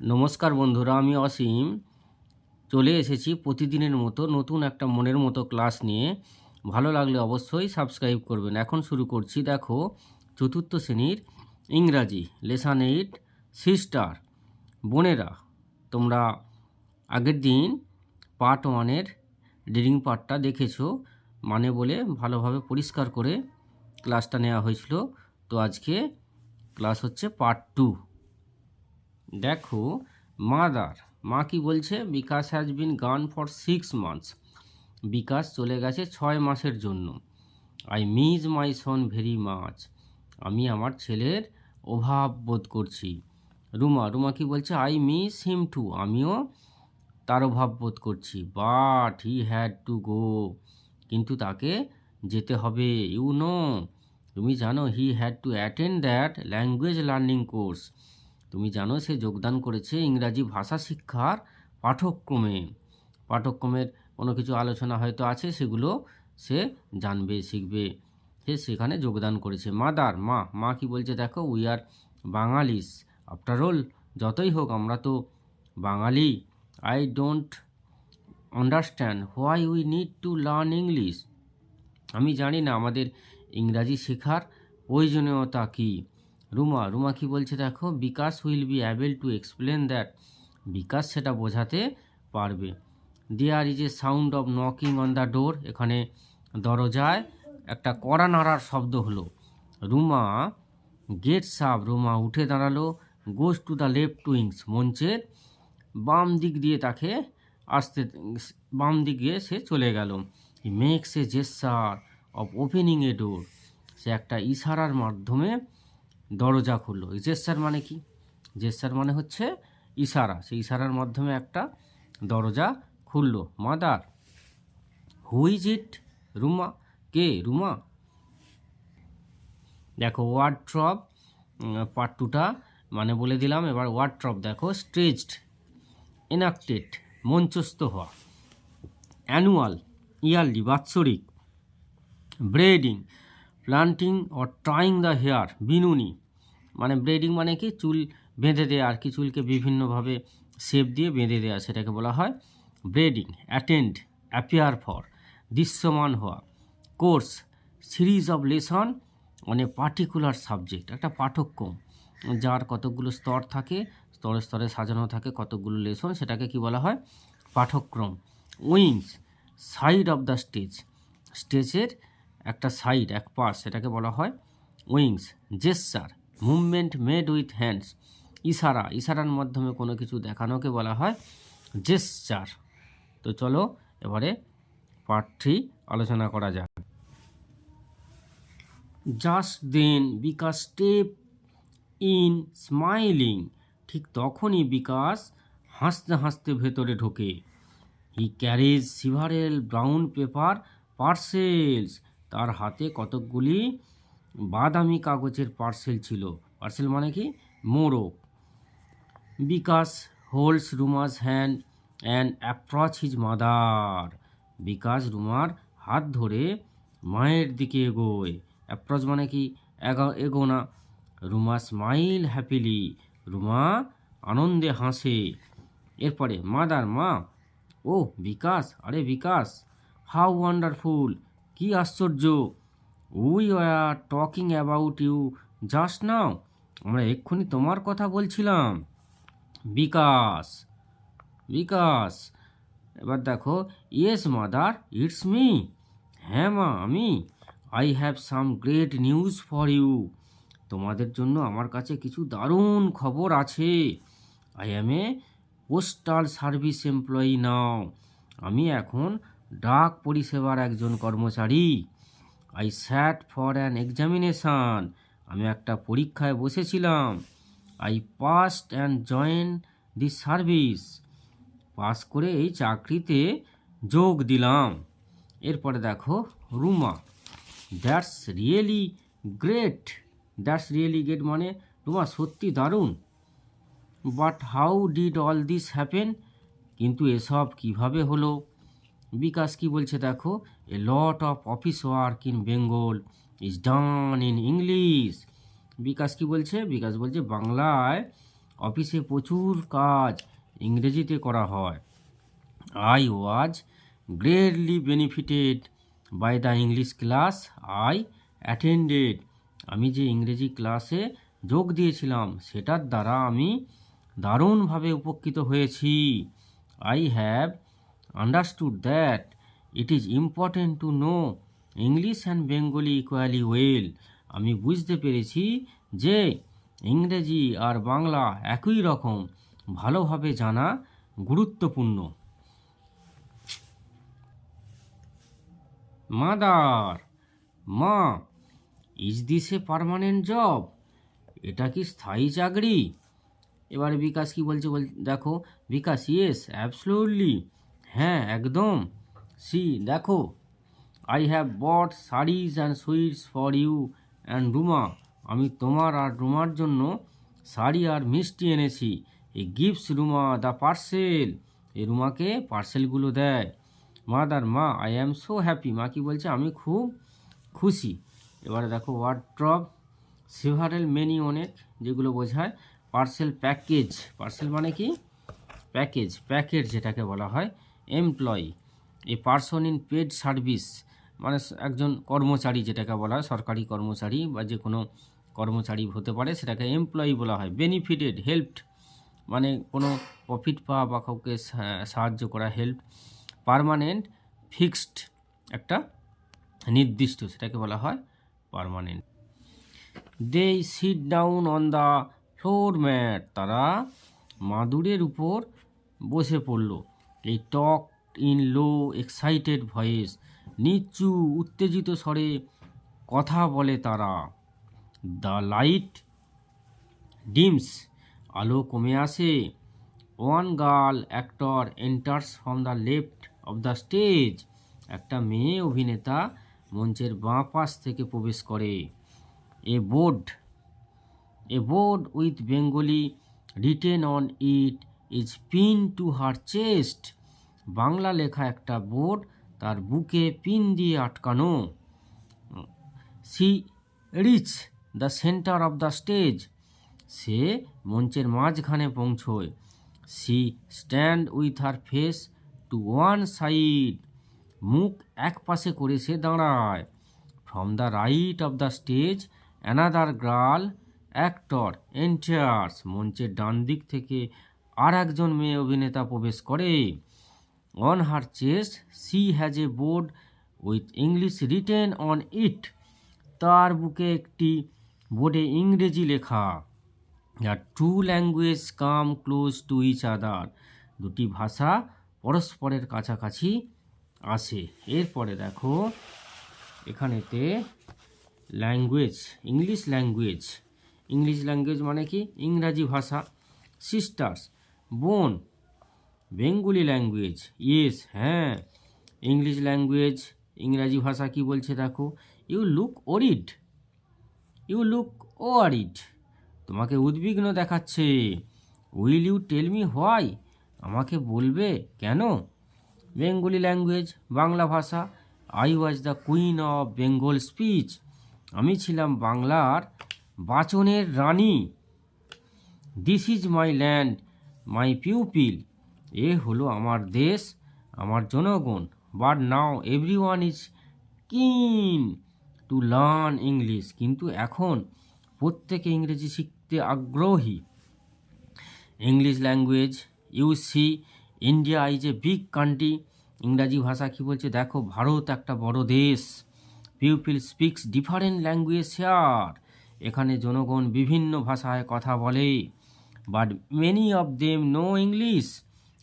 নমস্কার বন্ধুরা, আমি অসীম চলে এসেছি প্রতিদিনের মতো নতুন একটা মনের মতো ক্লাস নিয়ে। ভালো লাগলে অবশ্যই সাবস্ক্রাইব করবেন। এখন শুরু করছি। দেখো, চতুর্থ শ্রেণীর ইংরাজি লেসন 8 সিস্টার। বোনেরা, তোমরা আগের দিন পার্ট 1-এর রিডিং পার্টটা দেখেছো, মানে বলে ভালোভাবে পরিষ্কার করে ক্লাসটা নেওয়া হয়েছিল। তো আজকে ক্লাস হচ্ছে পার্ট 2। দেখো, মাদার, মা কি বলছে? বিকাশ হ্যাজ বিন গান ফর 6 মান্থস। বিকাশ চলে গেছে 6 মাসের জন্য। I miss my Son very much. আমি আমার ছেলের অভাব বোধ করছি। রুমা কি বলছে? I miss him to. আমিও তার অভাব বোধ করছি। But he had to go. কিন্তু তাকে যেতে হবে। ইউ নো, তুমি জানো, he had to attend that language learning course. তুমি জানো সে যোগদান করেছে ইংরাজি ভাষা শিক্ষার পাঠ্যক্রমের কোনো কিছু আলোচনা হয়তো আছে, সেগুলো সে জানবে, শিখবে। সে সেখানে যোগদান করেছে। মাদার, মা কি বলছে? দেখো, we are Bengalis after all. যতই হোক আমরা তো Bengali. I don't understand why we need to learn English. আমি জানি না আমাদের ইংরাজি শেখার প্রয়োজনীয়তা কী। রুমা কি বলছে? দেখো, Bikash will be able to explain that. Bikash সেটা বোঝাতে পারবে। There is a sound of knocking on the door. এখানে দরজায় একটা কড়া নাড়ার শব্দ হলো। Ruma gets up. রুমা উঠে দাঁড়ালো। Goes to the left wings. মঞ্চের বাম দিক দিয়ে বাম দিক দিয়ে সে চলে গেল। He makes a gesture of opening a door. সে একটা ইশারার মাধ্যমে দরজা খুললো। জেস্চার মানে কি? জেস্চার মানে হচ্ছে ইশারা। সেই ইশারার মাধ্যমে একটা দরজা খুললো। Mother, who is it? Ruma, কে? রুমা। দেখো, ওয়ার্ডট্রপ পার্ট 2টা মানে বলে দিলাম। এবার ওয়ার্ডট্রপ দেখো, স্টেজড, এনাক্টেড মঞ্চস্থ হওয়া, অ্যানুয়াল ইয়ারলি বাৎসরিক, braiding planting or trying the hair বিনুনি। মানে ব্রেডিং মানে কি? চুল বেঁধে দেওয়া আর কি, চুলকে বিভিন্নভাবে শেপ দিয়ে বেঁধে দেওয়া, সেটাকে বলা হয় ব্রেডিং। অ্যাটেন্ড অ্যাপিয়ার ফর দৃশ্যমান হওয়া। Course series of lesson on a particular subject, একটা পাঠ্যক্রম যার কতকগুলো স্তর থাকে, স্তরে স্তরে সাজানো থাকে কতকগুলো লেসন, সেটাকে কি বলা হয়? পাঠ্যক্রম। Wings side of the stage, স্টেজের একটা সাইড, এক পাশ, সেটাকে বলা হয় wings. Gesture movement made with hands, ইশারার মাধ্যমে কোনো কিছু দেখানোকে বলা হয় জেস্চার। তো চলো এবারে পার্ট 3 আলোচনা করা যাক। Just then Bikash step in smiling. ঠিক তখনই বিকাশ হাসতে হাসতে ভেতরে ঢোকে। He carries several brown paper parcels. তার হাতে কতকগুলি বাদামি কাগজের পার্সেল ছিল। পার্সেল মানে কি? মোড়ক। Bikash holds Ruma's hand and approach his mother. Bikash রুমার হাত ধরে মায়ের দিকে এগোয়। অ্যাপ্রোচ মানে কি? এগোনা। Ruma smile happily. রুমা আনন্দে হাসে। এরপরে মাদার, মা। ও বিকাশ, আরে বিকাশ, হাউ ওয়ান্ডারফুল, কি আশ্চর্য। We are talking about you just now. আমরা এক্ষুনি তোমার কথা বলছিলাম। বিকাশ। এবার দেখো, ইয়েস মাদার, ইটস মি। হ্যাঁ মা, আমি। I have some great news for you. তোমাদের জন্য আমার কাছে কিছু দারুণ খবর আছে। I am a postal service employee now. আমি এখন ডাক পরিষেবার একজন কর্মচারী। I sat for an examination. আমি একটা পরীক্ষায় বসেছিলাম। I passed and join the service. Pass করে এই চাকরিতে যোগ দিলাম। এরপরে দেখো, রুমা, দ্যাটস রিয়েলি গ্রেট। মানে রুমা সত্যি দারুণ। But how did all this happen? কিন্তু এসব কিভাবে হলো? বিকাশ কি বলছে? দেখো, a lot of office work in Bengal is done in English. Bikash কি বলছে? বিকাশ বলছে বাংলায় অফিসে প্রচুর কাজ ইংরেজিতে করা হয়। I was greatly benefited by the English class I attended. আমি যে ইংরেজি ক্লাসে যোগ দিয়েছিলাম সেটার দ্বারা আমি দারুণভাবে উপকৃত হয়েছি। I have understood that it is important to know English and Bengali equally well. আমি বুঝতে পেরেছি যে ইংরেজি আর বাংলা একই রকম ভালোভাবে জানা গুরুত্বপূর্ণ। মাদার, মা, is this a permanent job? এটা কি স্থায়ী চাকরি? এবারে বিকাশ কি বলছে দেখো। বিকাশ, ইয়েস অ্যাবসলিউটলি, হ্যাঁ একদম। সি দেখো, I have bought saris and sweets for you and Ruma. আমি তোমার আর রুমার জন্য শাড়ি আর মিষ্টি এনেছি। এ গিভস রুমা দ্য পার্সেল। এ রুমাকে পার্সেলগুলো দেয়। মাদার, মা, আই অ্যাম সো হ্যাপি। মা কি বলছে, আমি খুব খুশি। এবারে দেখো ওয়ার্ড্রপ, সেভারেল, মেনি, অনেক, যেগুলো বোঝায় পার্সেল। প্যাকেজ, পার্সেল মানে কি প্যাকেজ, প্যাকেট যেটাকে বলা হয়। Employee, a person in paid service, মানে একজন কর্মচারী যেটাকে বলা হয়, সরকারি কর্মচারী বা যে কোনো কর্মচারী হতে পারে, সেটাকে এমপ্লয়ি বলা হয়। বেনিফিটেড, হেল্পড, মানে কোনো প্রফিট পাওয়া বা কাউকে সাহায্য করা, হেল্প। পার্মানেন্ট, ফিক্সড, একটা নির্দিষ্ট, সেটাকে বলা হয় permanent. They sit down on the floor mat, তারা মাদুরের উপর বসে পড়ল। এই talk in low excited voice, নিচু উত্তেজিত স্বরে কথা বলে তারা। দ্য লাইট ডিমস, আলো কমে আসে। One girl actor enters from the left of the stage, একটা মেয়ে অভিনেতা মঞ্চের বাঁ পাশ থেকে প্রবেশ করে। A board with Bengali written on it is pin to her chest, বাংলা লেখা একটা বোর্ড তার বুকে পিন দিয়ে আটকানো। She reach the centre of the stage, সে মঞ্চের মাঝখানে পৌঁছয়। She stand with her face to one side, মুখ এক পাশে করে সে দাঁড়ায়। From the right of the stage another girl actor enters, মঞ্চের ডান দিক থেকে আর একজন মেয়ে অভিনেতা প্রবেশ করে। On her chest she has a board with English written on it, তার বুকে একটি বোর্ডে ইংরেজি লেখা। The two language come close to each other, দুটি ভাষা পরস্পরের কাছাকাছি আসে। এরপরে দেখো এখানেতে language, English language, English language মানে কি ইংরাজি ভাষা। সিস্টার্স, বোন। বেঙ্গলি ল্যাঙ্গুয়েজ, ইয়েস হ্যাঁ। ইংলিশ ল্যাঙ্গুয়েজ, ইংরাজি ভাষা কি বলছে দেখো। You look worried, you look worried, তোমাকে উদ্বিগ্ন দেখাচ্ছে। Will you tell me why, আমাকে বলবে কেন। বেঙ্গলি ল্যাঙ্গুয়েজ, বাংলা ভাষা। I was the queen of Bengal speech, আমি ছিলাম বাংলার বাচনের রানী। This is my land my people, এ হলো আমার দেশ আমার জনগণ। But now every one is keen to learn English, কিন্তু এখন প্রত্যেকে ইংরেজি শিখতে আগ্রহী। English language, you see India is a big country, ইংরাজি ভাষা কি বলছে দেখো, ভারত একটা বড় দেশ। People speaks different language here, এখানে জনগণ বিভিন্ন ভাষায় কথা বলে। But many of them know English,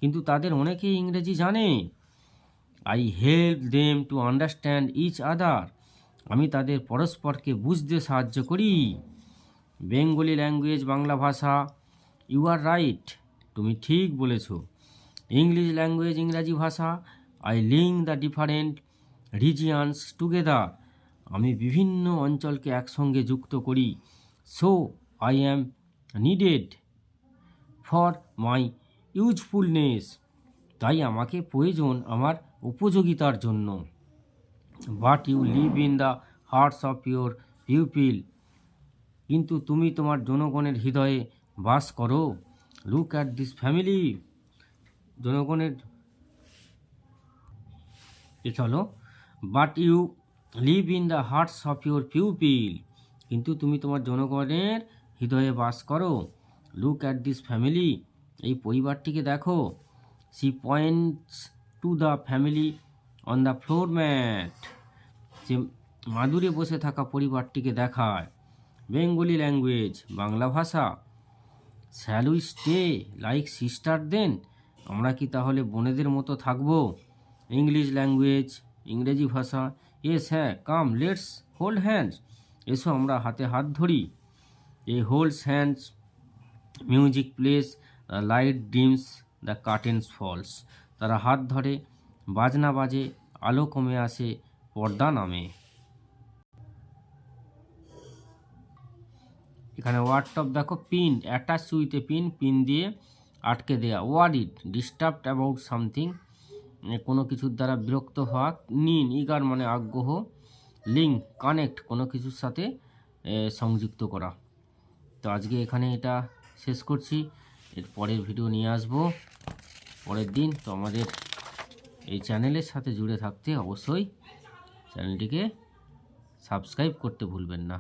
কিন্তু তাদের অনেকেই ইংরেজি জানে। I help them to understand each other, আমি তাদের পরস্পরকে বুঝতে সাহায্য করি। বেঙ্গলি ল্যাঙ্গুয়েজ, বাংলা ভাষা। ইউ আর রাইট, তুমি ঠিক বলেছ। ইংলিশ ল্যাঙ্গুয়েজ, ইংরাজি ভাষা। I link the different regions together, আমি বিভিন্ন অঞ্চলকে একসঙ্গে যুক্ত করি। So I am needed for my usefulness, তাই আমাকে প্রয়োজন আমার উপযোগিতার জন্য। But you live in the hearts of your pupil, কিন্তু তুমি তোমার জনগণের হৃদয়ে বাস করো। লুক অ্যাট দিস ফ্যামিলি, জনগণের চলো। But you live in the hearts of your pupil, কিন্তু তুমি তোমার জনগণের হৃদয়ে বাস করো। লুক অ্যাট দিস ফ্যামিলি, এই পরিবারটিকে দেখো। See points to the family on the floor mat, যে মাদুরে বসে থাকা পরিবারটিকে দেখায়। বেঙ্গলি ল্যাঙ্গুয়েজ, বাংলা ভাষা। Shall we stay like sister then, আমরা কি তাহলে বোনেদের মতো থাকবো? ইংলিশ ল্যাঙ্গুয়েজ, ইংরেজি ভাষা। এস হ্যাঁ, কাম লেটস হোল্ড হ্যান্ডস, এসো আমরা হাতে হাত ধরি। A holds hands, music plays, the light dims, the curtains falls, তারা হাত ধরে, বাজনা বাজে, আলো কমে আসে, পর্দা নামে। এখানে ওয়ার্ডটপ দেখো, pin, attach with a pin, pin দিয়ে আটকে দেয়া। ওয়ারিড, ডিস্টার্বড অ্যাবাউট সামথিং, কোনো কিছুর দ্বারা বিরক্ত হওয়া। নিন, ইগার মানে আগ্রহ। লিঙ্ক, কানেক্ট, কোনো কিছুর সাথে সংযুক্ত করা। তো আজকে এখানে এটা শেষ করছি, এর পরের ভিডিও নিয়ে আসবো পরের দিন। তো আমাদের এই চ্যানেলের সাথে জুড়ে থাকতে অবশ্যই চ্যানেলটিকে সাবস্ক্রাইব করতে ভুলবেন না।